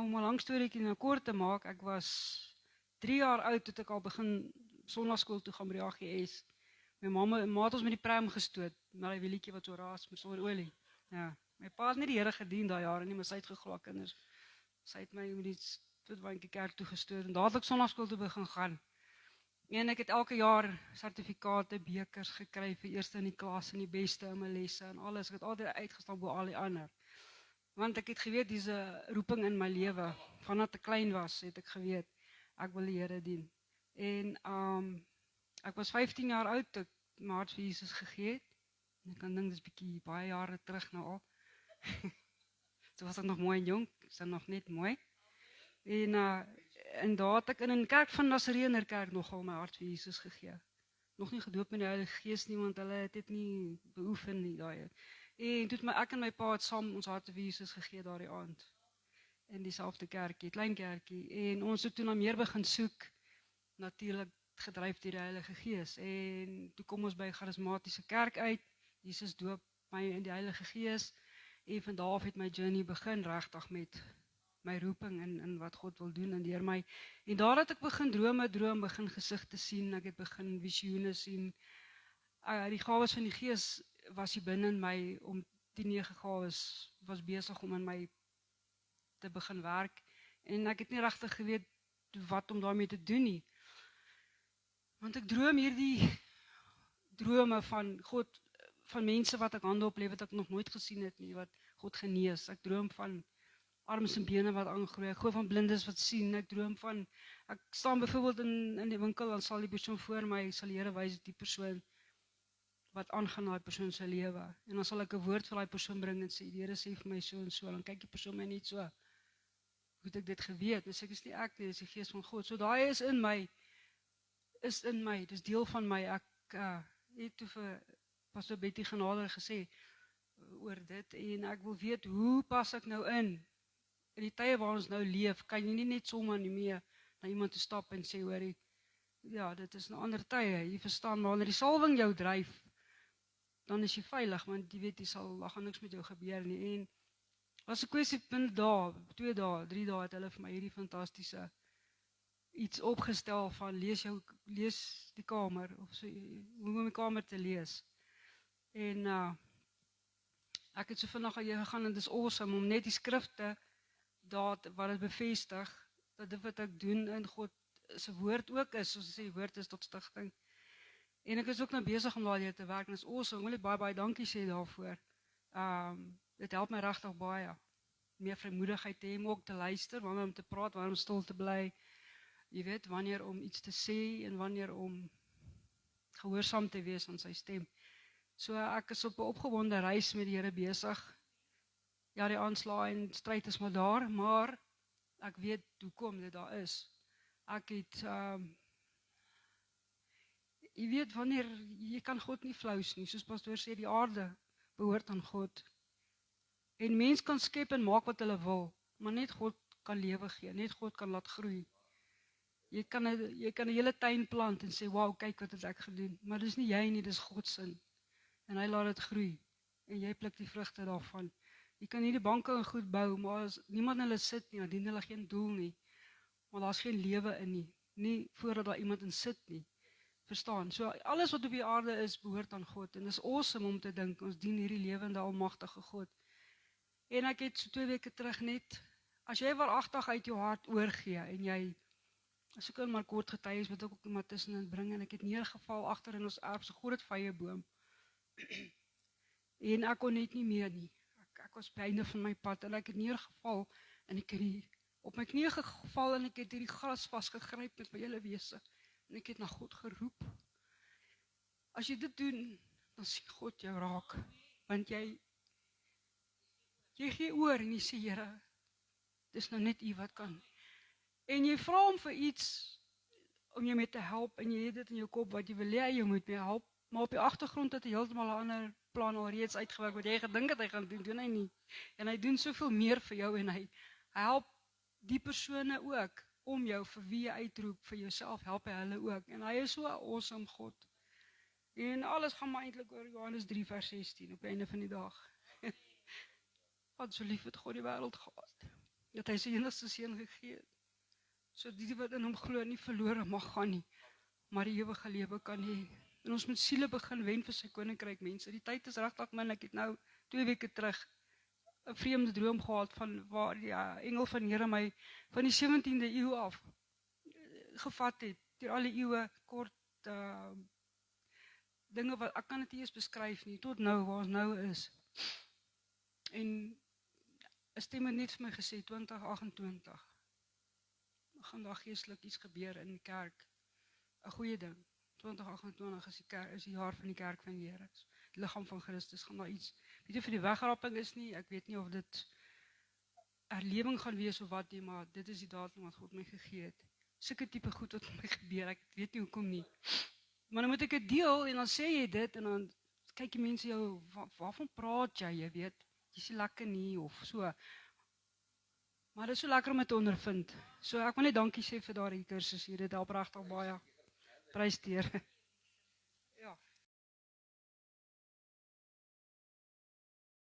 om 'n lang storieetjie nou kort te maak, ek was 3 jaar oud toe ek al begin sonnaarskool toe gaan by die AGS. My ma het ons met die pram gestoot, met die wielietjie wat so raas met sonder olie. Ja, my pa het nie die Here gedien daai jare nie, maar sy het geglo kinders. Sy het my met die stootwandjie kerk toe gestoot en dadelik sonnaarskool toe begin gaan. En ek het elke jaar sertifikate, bekers gekry vir eerste in die klas en die beste in my lesse en alles. Ek het altyd uitgestaan bo al die ander. Want ek het geweet dis 'n roeping in my lewe. Vandat ek klein was, het ek geweet ek wil die Here dien. En ek was 15 jaar oud toe ek my hart vir Jesus gegee het. En ek kan dink dis bietjie baie jare terug nou al. Toe was ek nog mooi en jong, is dan nog net mooi. En daar het ek in 'n kerk van Nasareenerkerk nogal my hart vir Jesus gegee. Nog nie gedoop met die Heilige Gees nie, want hulle het dit nie beoefen nie daai. En toe het ek en my pa het saam ons harte vir Jesus gegee daardie aand. In dieselfde kerkie, klein kerkie. En ons het toe na meer begin soek, natuurlik gedryf deur die Heilige Gees. En toe kom ons by 'n charismatiese kerk uit. Jesus doop my in die Heilige Gees. En van daar af het my journey begin regtig met my roeping in wat God wil doen en deur my. En daar het ek begin droom, begin gesigte sien, ek het begin visioene sien. Die gawes van die Gees was hier binne in my, om die 9 gawes was besig om in my te begin werk. En ek het nie regtig geweet wat om daarmee te doen nie. Want ek droom hierdie drome van God, van mense wat ek hande oplê wat ek nog nooit gesien het nie, wat God genees. Ek droom van arms en bene wat aangroei. Ek droom van blindes wat sien. Ek droom van, ek staan byvoorbeeld in die winkel, dan sal die persoon voor my, sal die Here wys die persoon wat aangaan daai persoon se lewe. En dan sal ek 'n woord vir daai persoon bring en sê, die Here sê vir my so en so, dan kyk die persoon my net so. Hoe het ek dit geweet? Dus ek is nie ek nie, dis die Gees van God. So daai is in my, dis deel van my. Ek het toe vir Pastor Betty Genade gesê oor dit, en ek wil weet, hoe pas ek nou in die tye waar ons nou leef, kan jy nie net sommer nie meer na iemand toe stap en sê, hoorie, ja, dit is 'n ander tye, jy verstaan, maar wanneer die salwing jou dryf, dan is jy veilig, want jy weet, daar gaan niks met jou gebeur nie. En was 'n kwessie van dae, 2 dae, 3 dae het hulle vir my hierdie fantastiese iets opgestel van lees die kamer, of so, hoe om die kamer te lees. En ek het so vinnig al hier gegaan en dit is awesome om net die skrifte wat het bevestig, dat dit wat ek doen in God se woord ook is, soos sê, woord is tot stigting. En ek is ook nou besig om daardeur te werk, en dit is awesome, ek wil baie dankie sê daarvoor. Dit help my regtig baie, meer vrymoedigheid te hê, maar ook te luister, wanneer om te praat, wanneer om stil te bly, jy weet, wanneer om iets te sê, en wanneer om gehoorsaam te wees aan sy stem. So ek is op 'n opgewonde reis met die Here besig. Ja, die aanslae en stryd is maar daar, maar ek weet hoekom dit daar is. Ek het, jy weet, wanneer, jy kan God nie flous nie, soos pastoor sê, die aarde behoort aan God. En mens kan skep en maak wat hulle wil, maar net God kan lewe gee, net God kan laat groei. Jy kan 'n hele tuin plant en sê, wow, kyk wat het ek gedoen, maar dis nie jy nie, dis God se. En hy laat dit groei, en jy pluk die vrugte daarvan. Jy kan hierdie banke en goed bou, maar as niemand hulle sit nie, dan dien hulle geen doel nie. Maar daar's geen lewe in nie, nie voordat daar iemand in sit nie. Verstaan? So alles wat op die aarde is, behoort aan God. En dit is awesome om te dink, ons dien hierdie lewende, almagtige God. En ek het so 2 weke terug net, as jy waaragtig uit jou hart oorgee, en jy, as ek maar kort getuies, wat ek ook maar tussenin bring, en ek het neergeval agter in ons erf, so groot vyeboom. En ek kon net nie meer nie. Ek was by die einde van my pad, en ek het neergeval, en ek het op my knie geval, en ek het hierdie gras vasgegryp met my hele wese, en ek het na God geroep. As jy dit doen, dan sien God jou raak, want jy gee oor, en jy sê, Here, dis nou net U wat kan. En jy vra hom vir iets, om jou mee te help, en jy het dit in jou kop, wat jy wil hê, jy moet mee help, maar op die agtergrond het hy heeltemal 'n ander plan alreeds uitgewerk, wat jy gedink het hy gaan doen hy nie. En hy doen soveel meer vir jou, en hy help die persone ook, om jou vir wie jy uitroep, vir jouself help hy hulle ook, en hy is so 'n awesome God. En alles gaan maar eintlik oor Johannes 3 vers 16, op die einde van die dag. Want so lief het God die wêreld gehad, Dat hy sy enigste seun gegee het. So die wat in hom glo nie verlore mag gaan nie, maar die ewige lewe kan hê. En ons moet siele begin wen vir sy koninkryk, mense. Die tyd is regtig min. Ek het nou 2 weke terug 'n vreemde droom gehad van waar die engel van Here my van die 17de eeu af gevat het. Deur al die eeue kort dinge wat ek kan dit nie eens beskryf nie tot nou waar ons nou is. En 'n stem het net vir my gesê 2028 gaan daar geestelik iets gebeur in die kerk. 'n Goeie ding. 2028 is die jaar van die kerk van die Here. Die liggaam van Christus gaan daar iets. Weet jy of die wegrapping is nie, ek weet nie of dit herlewing gaan wees of wat nie, maar dit is die datum wat God my gegee het. Sulke tipe goed wat met my gebeur, ek weet nie hoekom nie. Maar dan moet ek dit deel en dan sê jy dit en dan kyk die mense jou, waarvan praat jy weet, jy is nie lekker nie of so. Maar dit is so lekker om dit te ondervind. So ek wil net dankie sê vir daardie kursus hier, dit help regtig baie. Prys die Here.